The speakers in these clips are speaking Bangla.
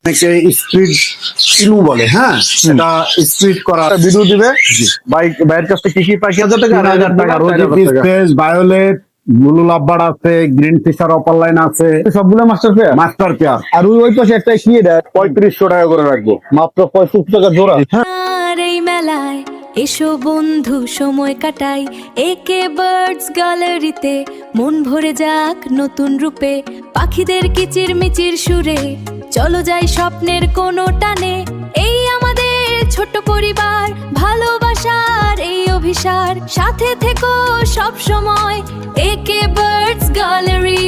অনেকে স্পিড ইনু বলে, হ্যাঁ এটা স্পিড করা ভিডিও দিবে। বাইরের কাছে কি কি পাখি আছে? 3000 টাকা রোজি পিস, ভায়োলেট, ব্লু লাভবার্ড আছে, গ্রিন ফিশার অপার লাইন আছে, সবগুলো মাস্টার পেয়ার। Master pair. আর ওই পাশে একটা কি এটা 3500 টাকা করে রাখবো, মাত্র 35 টাকা জোড়া। আর এই মেলায় এসো বন্ধু, সময় কাটাই একে বার্ডস গ্যালারিতে। মন ভরে যাক নতুন রূপে, পাখিদের কিচির মিচির সুরে। চলো যাই স্বপ্নের কোনো টানে, এই আমাদের ছোট্ট পরিবার। ভালোবাসার এই অভিসার, সাথে থেকো সব সময় একে বার্ডস গ্যালারি।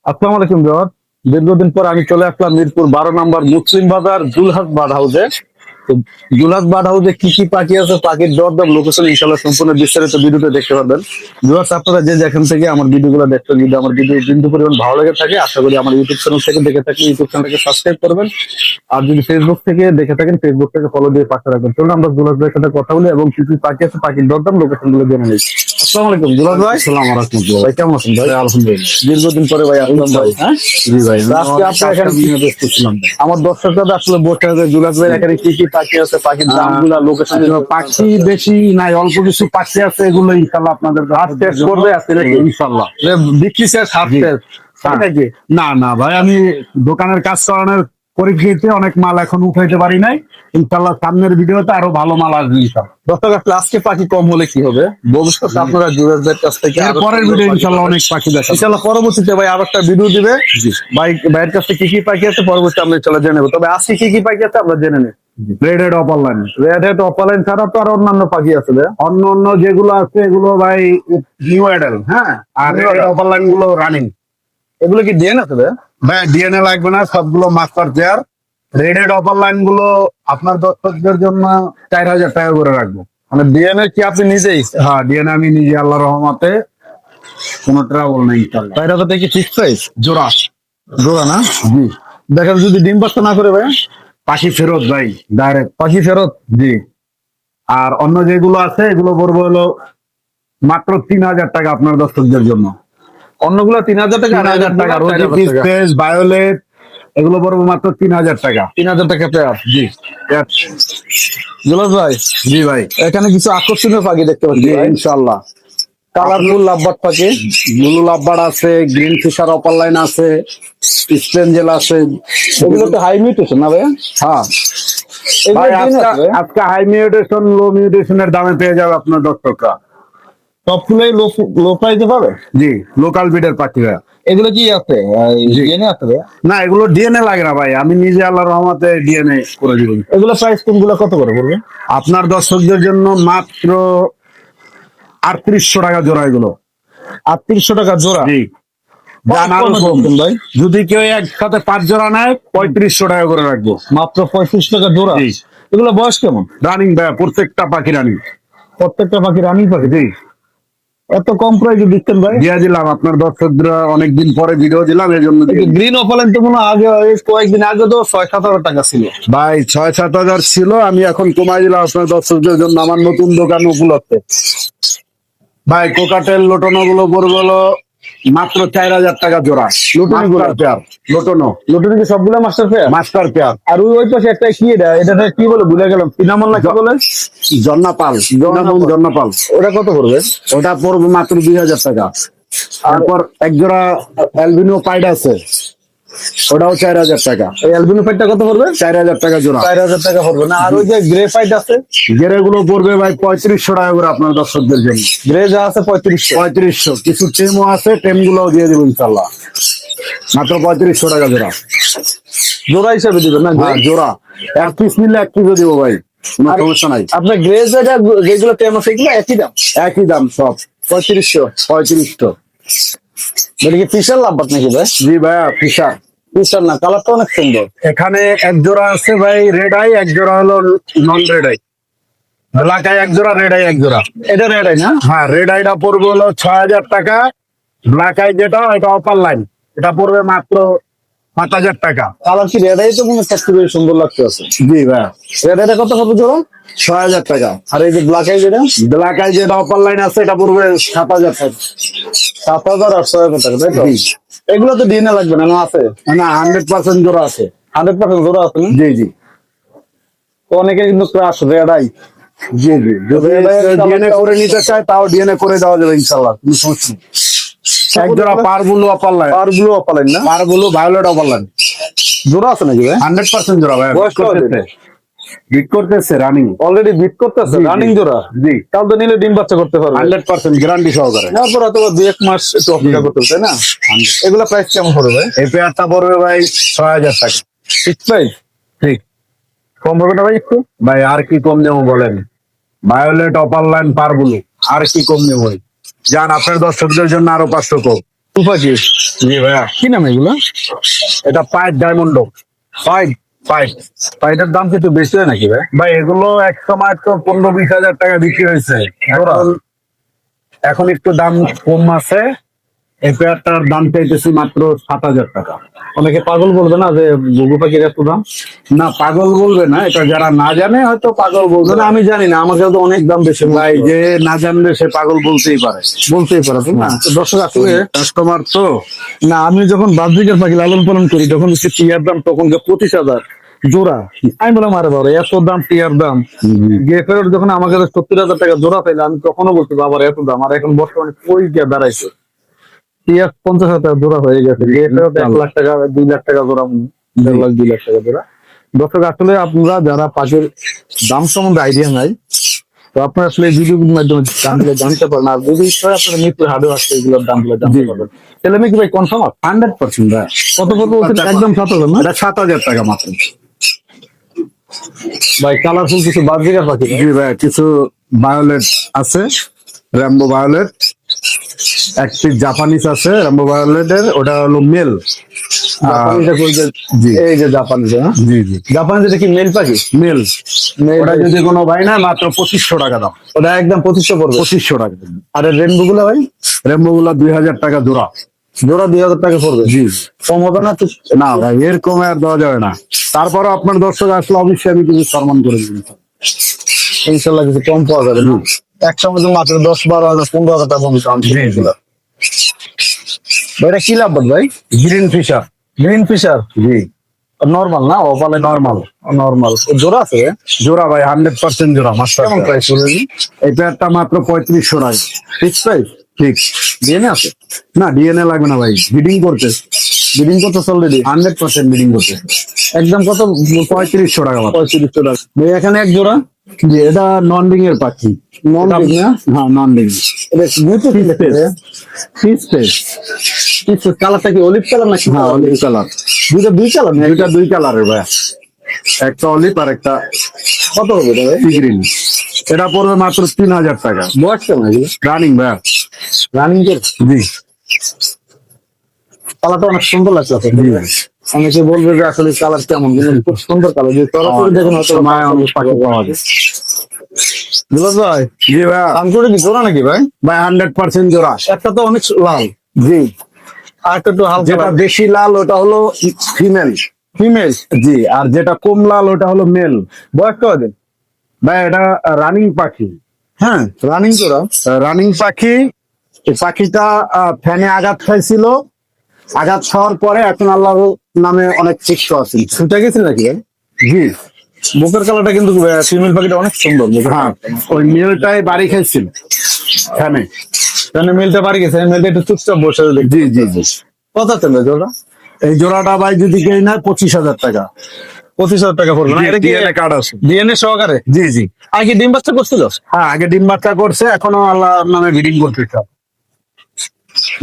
আসসালামু আলাইকুম জওয়ার। দীর্ঘদিন পর আমি চলে আসলাম মিরপুর 12 নম্বর মুসলিম বাজার জুলহাস বার্ড হাউসে। তো জুলহাস বার্ড হাউসে কি কি পাখি আছে, পাখির দরদাম, লোকেশন ইনশাআল্লাহ সম্পূর্ণ বিস্তারিত ভিডিওতে দেখতে পারবেন। ভিউয়ার্স, আপনারা যে যেখান থেকে আমার ভিডিওগুলো দেখতে, যদি আমার ভিডিও বিন্দু পরিমাণ ভালো লেগে থাকে, আশা করি আমার ইউটিউব চ্যানেল থেকে দেখে থাকলে ইউটিউব চ্যানেলটাকে সাবস্ক্রাইব করবেন। আর যদি ফেসবুক থেকে দেখে থাকেন, ফেসবুক থেকে ফলো দিয়ে পাশে রাখবেন। চলুন আমরা জুলহাস ভাইয়ের সাথে কথা বলি এবং কি কি পাখি আছে, পাখির দরদাম, লোকেশন গুলো জেনে নিই। আসসালামু আলাইকুম জুলহাস ভাই। আসসালামু আলাইকুম ভাই কেমন আছেন ভাই? আলহামদুলিল্লাহ। দীর্ঘদিন পরে ভাই আসলাম ভাই। হ্যাঁ জি ভাই, আজকে আপনার এখানে ব্যস্ত ছিলাম ভাই। আমার দর্শকরা আসলে বসে আছে জুলহাস ভাই এখানে কি কি পাখি আছে, পাখির দামগুলা, লোকেশন। পাখি বেশি নাই, অল্প কিছু পাখি আছে, এগুলো ইনশাল্লাহ আপনাদের টেস্ট করবে আজকে নাকি? ইনশাল্লাহ। বিক্রি শেষ হাফ টেস্ট নাকি? না না ভাই, আমি দোকানের কাজ করানোর পরিপ্রেক্ষিতে অনেক মাল এখন উঠাইতে পারি নাই। ইনশাল্লাহ সামনের ভিডিওতে আরো ভালো মাল আসবে ইনশাল্লাহ। দর্শক আসলে আজকে পাখি কম হলে কি হবে, ভবিষ্যতে আপনারা জুলহাস ভাইয়ের কাছ থেকে এর পরের ভিডিও ইনশাল্লাহ অনেক পাখি দেখা ইনশাল্লাহ পরবর্তীতে ভাই আরো একটা ভিডিও দিবে। ভাইয়ের কাছে কি কি পাখি আছে পরবর্তী আমরা চলে জেনে নেবো। তবে আজকে কি কি পাখি আছে আমরা জেনে নেই। Red head upper line, red head opaline ছাড়া তো আর অন্যান্য পাখি আছে ভাই? অন্য অন্য যেগুলো আছে এগুলো ভাই নিউ অ্যাডেল, হ্যাঁ। আর রেড অপার লাইন গুলো রানিং। এগুলো কি ডিএনএ আছে ভাই? ভাই ডিএনএ লাগবে না, সবগুলো master pair. Red head upper line গুলো আপনার দর্শকদের জন্য 4000 টাকা করে রাখবো। মানে ডিএনএ কি আপনি নিজেই? হ্যাঁ ডিএনএ আমি নিজে, আল্লাহ রহমতে কোনো ট্রাবল নেই ইনশাল্লাহ। ভাইয়ের হাতে কি ফিক্স প্রাইস? জোড়া জোড়া না? জি। দেখেন যদি ডিম বাচ্চা না করে ভাই পাখি ফেরত ভাই, ডাইরেক্ট। পাখি ফেরত। জি। আর অন্য যেগুলো আছে এগুলো বলবো হলো মাত্র 3000 টাকা আপনার দর্শকদের জন্য। অন্যগুলো 3000 টাকা, 3000 টাকা রোজি পিস, ভায়োলেট, এগুলো বলবো মাত্র 3000 টাকা। 3000 টাকা পেয়ার। জি। জুলহাস ভাই, জি ভাই, এখানে কিছু আকর্ষণীয় পাখি দেখতে পাচ্ছি জি ভাই। ইনশাল্লাহ। কালারফুল লাভবার্ড পাখি, ব্লু লাভবার্ড আছে, গ্রিন ফিশার অপার লাইন আছে, স্পেঞ্জেল আছে। এগুলো তো হাই মিউটেশন না ভাই? হ্যাঁ এগুলো ভাই, ডিএনএ আছে ভাই? আজকে হাই মিউটেশন, লো মিউটেশনের দামে পেয়ে যাবে আপনার দর্শকরা। সবগুলোই লো প্রাইসে পাবে? জি, লোকাল বিডের পাখি ভাই। এগুলো কি আছে ডিএনএ আছে ভাই? না এগুলো ডিএনএ লাগে না ভাই, আমি নিজে আল্লাহ রহমতে ডিএনএ করে দিব। এগুলো প্রাইস কোনগুলো কত করে বলবে? আপনার দর্শকদের জন্য মাত্র 3800 টাকা জোড়া এগুলো। 3800 টাকা জোড়া? জি। জান আরো কম। ভাই যদি কেউ একসাথে 5 জোড়া নেয় 3500 টাকা করে রাখবো। মাত্র 35 টাকা জোড়া? জি। এগুলো বয়স কেমন? রানিং ভাই, প্রত্যেকটা পাখি রানিং। প্রত্যেকটা পাখি রানিং পাখি? জি। এত কম প্রাইসে দিচ্ছেন ভাই? দিয়ে দিলাম, আপনার দর্শকরা অনেকদিন পরে ভিডিও দিলাম এই জন্য। গ্রিন অপালাইন তো মনে হয় আগে কয়েকদিন আগে তো 6-7 হাজার টাকা ছিল ভাই 6-7 হাজার ছিল, আমি এখন কমাই দিলাম আপনার দর্শকদের জন্য আমার নতুন দোকান উপলক্ষে। ভাই কোকাটেল লোটনো গুলো পড়বে হলো মাত্র 4000 টাকা জোড়া। লুটনি গুলো? Master pair লোটনো। লুটনি কি সবগুলো মাস্টার পেয়ার? Master pair. আর ওই পাশে একটা কি এটা কি বলে ভুলে গেলাম, সিনামন না কি বলে? জন্নাপাল, জন্নাপাল। ওটা কত করবে? ওটা পড়বে মাত্র 2000 টাকা। তারপর এক জোড়া অ্যালবিনো পাইড আছে, ওটাও 4000 টাকা। এই অ্যালবিনো ফাইটটা কত করবে? 4000 টাকা জোড়া। 4000 টাকা পড়বে না? আর ওই যে গ্রে ফাইট আছে, গেরে গুলো পড়বে ভাই 3500 টাকা করে আপনার দর্শকদের জন্য। গ্রে যা আছে 3500? 3500। কিছু টেমও আছে, টেম গুলো দিয়ে দেবো ইনশাল্লাহ মাত্র 3500 টাকা জোড়া। জোড়া হিসাবে দিবেন না? হ্যাঁ জোড়া, 1 পিস নিলে 1 পিসও দিব ভাই, কোনো সমস্যা নাই। আপনার গ্রে যেগুলো টেম আছে এগুলো একই দাম? একই দাম সব, 3500। 3500। এটা কি ফিশার লাভবার্ড নাকি ভাই? জি ভাইয়া, ফিশার। ফিশার না, কালারটা অনেক সুন্দর। এখানে এক জোড়া আছে ভাই রেড আই, এক জোড়া হলো নন রেড আই। ব্ল্যাক আই এক জোড়া, রেড আই এক জোড়া। এটা রেড আই না? হ্যাঁ রেড আইটা পড়বে হলো 6000 টাকা। ব্ল্যাক আই যেটা এটা অপার লাইন, এটা পড়বে মাত্র 5000 টাকা। কালার কি রেড আই তো মনে হচ্ছে খুবই সুন্দর লাগতে আছে। জি ভাইয়া, রেড আইটা কত হবে জোড়া? 6000 টাকা। আর এই যে ব্ল্যাক আই যেটা? ব্ল্যাক আই যেটা অপার লাইন আছে এটা পড়বে 7000 টাকা। 7000 আর 6000 টাকা, তাই তো? জি। এগুলো তো ডিএনএ লাগবে না? না আছে? না 100% জোড়া আছে। 100% জোড়া আছে না? জি জি তো অনেকে কিন্তু ক্রাশ রেড আই জি জি যদি ডিএনএ করে নিতে চায় তাও ডিএনএ করে দেওয়া যাবে ইনশাল্লাহ, কোনো সমস্যা নেই। এক জোড়া পারবুলো অপারলাইন, আর গুলো পালেন না, পারবুলো ভায়োলেট অপারলাইন জোড়া আছে নাকি ভাই? 100% জোড়া ভাই, বয়স কত? বিট করতেছে রানিং। অলরেডি বিট করতেছে, জি, জি। রানিং জোড়া। জি কাল তো নিলে ডিম বাচ্চা করতে পারবে 100% গ্যারান্টি সহকারে। তারপর হয়তো 2-1 মাস একটু অপেক্ষা করতে হবে, তাই না? এগুলা প্রাইস কেমন পড়বে ভাই? এই পেয়ারটা পড়বে ভাই 6000 টাকা। ঠিক প্রাইস? ঠিক কম হবে না ভাই একটু? ভাই, আর কি কম নেবো বলেন? ভায়োলেট অপারলাইন পারবুলো, আর কি কম নেবো? যান আপনার দর্শকদের জন্য আরো 500 কম। তুফা কি? জি ভাইয়া, কি নাম এগুলা? এটা পাইট ডায়মন্ড পাইট। পাইট। পাইটের দাম কি একটু বেশি হয় নাকি ভাই? ভাই এগুলো এক সময় তো 15-20 হাজার টাকা বিক্রি হয়েছে, এখন একটু দাম কম আছে। এই পেয়ারটার দাম চাইতেছি মাত্র 7000 টাকা। অনেকে পাগল বলবে না যে ঘুঘু পাখির এত দাম? না পাগল বলবে না, এটা যারা না জানে হয়তো পাগল বলবে না। আমি জানি না, আমার কাছে তো অনেক দাম বেশি ভাই যে না জানলে সে পাগল বলতেই পারে। বলতেই পারে, তাই না? তো দর্শক আসলে কাস্টমার তো। না, আমি যখন বাজরিকের পাখি লালন পালন করি তখন হচ্ছে টিয়ার দাম তখন 25,000 জোড়া। আমি বললাম আরে বাবা এত দাম টিয়ার দাম। গেফের যখন আমার কাছে 70,000 টাকা জোড়া পাইলে আমি তখনও বলছি বাবার এত দাম। আর এখন বর্তমানে কই গিয়ে দাঁড়াইছে, টিয়ার 50,000 টাকা জোড়া হয়ে গেছে। গেফের 1 লাখ টাকা 2 লাখ টাকা জোড়া, 1.5 লাখ 2 লাখ টাকা জোড়া। দর্শক আসলে আপনারা যারা পাখির দাম সম্বন্ধে আইডিয়া নাই, তো আপনারা আসলে ভিডিওর মাধ্যমে দামগুলো জানতে পারেন। আর যদি ইচ্ছা হয় আপনারা মিরপুর হাটে আসলে এগুলোর দামগুলো জানতে পারবেন। তাহলে আমি কি ভাই কনফার্ম? 100% ভাই। কত কত বলছেন? একদম 7,000 না? এটা 7000 টাকা মাত্র। ভাই কালারফুল কিছু বাজরিকার পাখি। জি ভাই, কিছু ভায়োলেট আছে, র্যাম্বো ভায়োলেট। এক পিস জাপানিজ আছে র্যাম্বো ভায়োলেটের, ওটা হলো মেল। জাপানিটা কই যে? জি। এই যে জাপানিজ, হ্যাঁ জি জি জাপানিজ, এটা কি মেল পাখি? মেল। মেল। ওটা যদি কোনো ভাই না মাত্র 2500 টাকা দাম। ওটা একদম 2500 পড়বে। 2500 টাকা। আর রেনবো গুলো ভাই? রেমবো গুলা 2000 টাকা জোড়া। জোড়া 2000 টাকা পড়বে। জি কম হবে না তো? না ভাই, এর কমে আর দেওয়া যাবে না। তারপরে আপনার দর্শক আসলে অবশ্যই আমি কিছু সম্মান করে দিন। ইনশাল্লাহ কিছু কম পাওয়া যাবে না। এক সময় তো মাত্র 10-12,000 15,000 টাকা কম দাম ছিল এগুলা। ভাই এটা কি লাভ ভাই? Green fisher. গ্রিন ফিশার জি নরমাল না? ওপালে নরমাল। নরমাল জোড়া আছে? জোড়া ভাই 100% জোড়া মাস্টার। কেমন প্রাইস পড়বে? এই পেয়ারটা মাত্র 3500 টাকা। Fix price? ঠিক। ডিএনএ আছে? না ডিএনএ লাগবে না ভাই, ব্রিডিং করতে। বিডিং কত অলরেডি? 100% ব্রিডিং করতে। একদম কত? 3500 টাকা মাত্র। 3500 টাকা। ভাই এখানে এক জোড়া জি এটা নন ডিং এর পাখি। নন ডিং না? হ্যাঁ নন ডিং। এটা গুতো কি দেখতে? ফিস পেস। কি কালারটা কি অলিভ কালার নাকি? হ্যাঁ অলিভ কালার। দুই কালার না? দুইটা দুই কালারের ভাই, একটা অলিভ আর একটা কত হবে এটা ভাই? গ্রিন। এটা পড়বে মাত্র 3000 টাকা। বয়স কেমন এগুলো? রানিং ভাই। রানিং এর জি কালারটা অনেক সুন্দর লাগছে আপনার। জি ভাই। অনেকে বলবে যে আসলে কালার কেমন, কিন্তু খুব সুন্দর কালার। যে সরাসরি দেখুন হয়তো সময় অনেক পাখি পাওয়া যায়। দুলাল ভাই জি ভাই। দাম করে কি জোড়া নাকি ভাই? ভাই 100% জোড়া। একটা তো অনেক লাল, জি আর একটা একটু হালকা যেটা বেশি লাল ওটা হলো ফিমেল। ফিমেল। জি আর যেটা কম লাল ওটা হলো মেল। বয়স কদিন? ভাই এটা রানিং পাখি। হ্যাঁ রানিং জোড়া। রানিং পাখি। এই পাখিটা ফ্যানে আঘাত খাইছিল, আঘাত খাওয়ার পরে এখন আল্লাহর নামে অনেক সুস্থ আছে। ছুটে গেছে নাকি ভাই? জি বুকের কালারটা কিন্তু ফিমেল পাখিটা অনেক সুন্দর। হ্যাঁ ওই মেলটাই বাড়ি খাইছিল ফ্যানে। কারণ মেলটা বাড়ি গেছে, মেলটা একটু চুপচাপ বসে দেখি। জি জি জি। কত চলে জোড়া? এই জোড়াটা ভাই যদি কেউ নেয় 25,000 টাকা। 25,000 টাকা পড়বে না? এটা কি ডিএনএ কার্ড আছে। ডিএনএ সহকারে? জি জি। আর কি ডিম বাচ্চা করছিল? হ্যাঁ আগে ডিম বাচ্চা করছে, এখনো আল্লাহর নামে ব্রিডিং করতে চাও।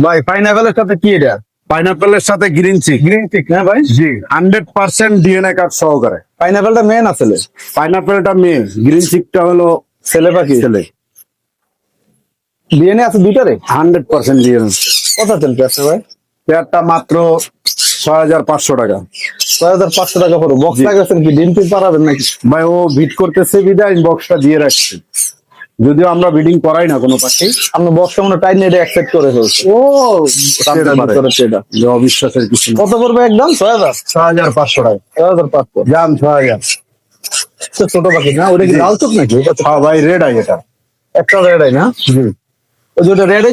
ভাই পাইনাপেলের সাথে কি এটা? পাইনাপেলের সাথে গ্রিন চিক। গ্রিন চিক না ভাই? জি 100% ডিএনএ কার্ড সহকারে। পাইনাপেলটা মেন আসলে, পাইনাপেলটা মেয়ে, গ্রিন চিকটা হলো ছেলে পাখি। ছেলে। ডিএনএ আছে দুইটারে? 100% ডিএনএ। কত চলতে আছে ভাই? পেয়ারটা মাত্র 6500 টাকা। 6500 টাকা পড়ো। বক্স লাগাচ্ছেন কি ডিম টিম পারাবেন নাকি? ভাই ও ভিড করতেছে বিদায় বক্সটা দিয়ে রাখছে, যদিও আমরা ব্রিডিং করাই না কোনো পাখি। আপনি বক্সটা মনে টাইট নিয়ে অ্যাকসেপ্ট করে ফেলছে। ও সেটা যে অবিশ্বাসের কিছু না। কত পড়বে একদম? 6000? 6500 টাকা। 6500। জান 6000। ছোট পাখি না? ওটা কি লাল চোখ নাকি? হ্যাঁ ভাই রেড আই এটা। একটা রেডাই না? জি ওই যেটা রেডে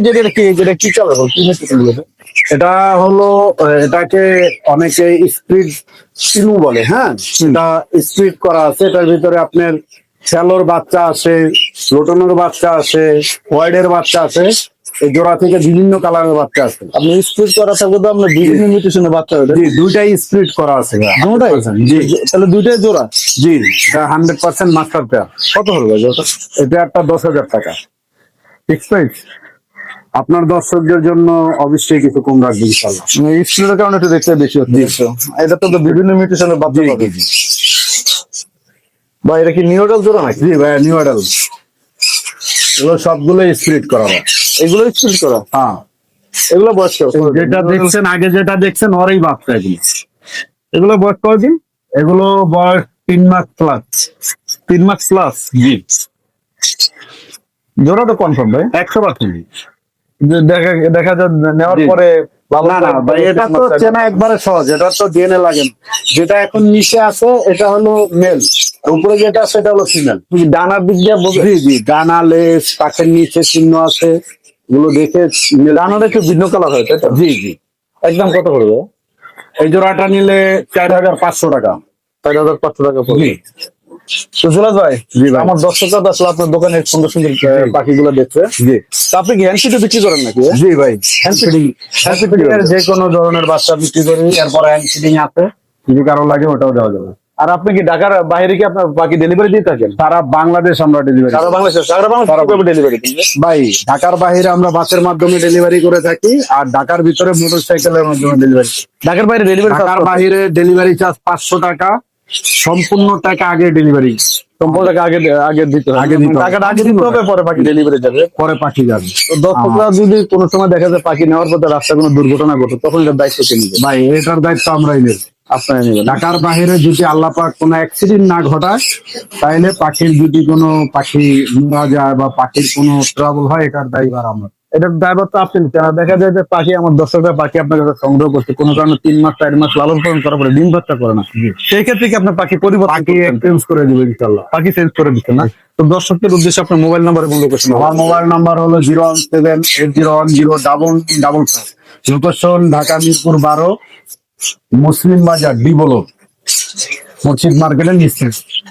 যেটা কি কালার কি মেশিন বলে? এটা হলো এটাকে অনেকে স্প্রিড চিনু বলে, হ্যাঁ। এটা স্প্রিড করা আছে, এটার ভিতরে আপনার শ্যালোর বাচ্চা আছে, লোটনের বাচ্চা আছে, হোয়াইটের বাচ্চা আছে, এই জোড়া থেকে বিভিন্ন কালারের বাচ্চা আছে। আপনি স্প্লিট করা থাকলে তো আপনার বিভিন্ন মিউটেশনের বাচ্চা হবে। জি, দুইটাই স্প্লিট করা আছে ভাইয়া। দুটাই? জি, তাহলে দুইটাই জোড়া? জি, এটা 100% মাস্টার পেয়ার। কত হলো ভাই জোড়াটা? এটা একটা 10,000 টাকা ফিক্স প্রাইস। আপনার দর্শকদের জন্য অবশ্যই কিছু কম রাখবেন ইনশাআল্লাহ। স্প্লিটের কারণে একটু দেখতে বেশি হচ্ছে। এটা তো বিভিন্ন মিউটেশনের বাচ্চা পাবে। বা এটা কি নিউডাল জোড়া নাকি? জি ভাইয়া, নিউ অ্যাডাল। এগুলো সবগুলো স্প্লিট করা হয়। এগুলো স্প্লিট করা? হ্যাঁ, এগুলো বয়স কেমন? যেটা দেখছেন আগে, যেটা দেখছেন ওরই বাচ্চা এগুলো। এগুলো বয়স কয়দিন? এগুলো বয়স 3 মাস প্লাস। 3 মাস প্লাস? জি, জোড়া তো কনফার্ম ভাই? 100%। দেখা যায় নেওয়ার জি। পরে না না ভাই, এটা তো চেনা একবারে সহজ, এটা তো ডিএনএ লাগে না। যেটা এখন নিচে আছে এটা হলো মেল, উপরে যেটা আছে এটা হলো ফিমেল। ডানার দিক দিয়ে জি জি, ডানা, লেজ, পাখের নিচে চিহ্ন আছে, এগুলো দেখে ডানার একটু ভিন্ন কালার হয় তাই তো? জি জি। একদম কত পড়বে? এই জোড়াটা নিলে 4,500 টাকা। 4,500 টাকা পড়বে। জি তো জুলাস ভাই, জি ভাই। আমার দর্শকরা তো আসলে আপনার দোকানে সুন্দর সুন্দর পাখিগুলো দেখছে। জি তা আপনি কি হ্যান্ডফিটে বিক্রি করেন নাকি? জি ভাই, হ্যান্ড ফিডিং এর যে কোনো ধরনের বাচ্চা বিক্রি করি, এরপর হ্যান্ড ফিডিং আছে, যদি কারো লাগে ওটাও দেওয়া যাবে। আর আপনি কি ঢাকার বাইরে কি আপনার বাকি ডেলিভারি দিয়ে থাকেন? সারা বাংলাদেশ আমরা ডেলিভারি। সারা বাংলাদেশ ডেলিভারি দিন? ভাই, ঢাকার বাইরে আমরা বাসের মাধ্যমে ডেলিভারি করে থাকি, আর ঢাকার ভিতরে মোটরসাইকেলের মাধ্যমে ডেলিভারি। ঢাকার বাইরে ডেলিভারি? ঢাকার বাইরে ডেলিভারি চার্জ 500 টাকা, সম্পূর্ণ টাকা আগে ডেলিভারি, সম্পূর্ণ টাকা আগে দিতে হবে। আগে দিতে হবে। টাকাটা আগে দিতে হবে, পরে বাকি ডেলিভারি যাবে। পরে পাখি যাবে। তো দর্শকরা যদি কোনো সময় দেখা যায় পাখি নেওয়ার পথে রাস্তায় কোনো দুর্ঘটনা ঘটে, তখন এটার দায়িত্ব কে নিবে? ভাই, এটার দায়িত্ব আমরাই নেব। আপনারা নেবেন? ঢাকার বাইরে যদি আল্লাহ পাক কোনো অ্যাক্সিডেন্ট না ঘটায়, তাইলে পাখির যদি কোনো পাখি মারা যায় বা পাখির কোনো ট্রাবল হয়, এটার দায়ভার আমরা। এটার ড্রাইভার তো আপনি নিতে হবে। দেখা যায় যে পাখি, আমার দর্শকরা পাখি আপনার কাছে সংগ্রহ করছে, কোনো কারণে 3 মাস 4 মাস লালন পালন করার পরে ডিম বাচ্চা করে না, সেই ক্ষেত্রে কি আপনার পাখি পরিবর্তন পাখি করতেন? এক্সচেঞ্জ করে দিব ইনশাআল্লাহ। পাখি চেঞ্জ করে দিচ্ছেন না? তো দর্শকদের উদ্দেশ্যে আপনার মোবাইল নাম্বার এবং লোকেশন। আমার মোবাইল নাম্বার হলো 017801005। লোকেশন ঢাকা মিরপুর 12, মুসলিম বাজার, ডি ব্লক, মসজিদ মার্কেটের নিচে।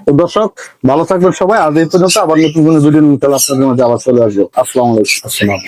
তো দর্শক ভালো থাকবেন সবাই। আজ এই পর্যন্ত, আবার নতুন কোনো ভিডিও নিয়ে আপনাদের মাঝে আবার চলে আসবো। আসসালামু আলাইকুম। আসসালাম।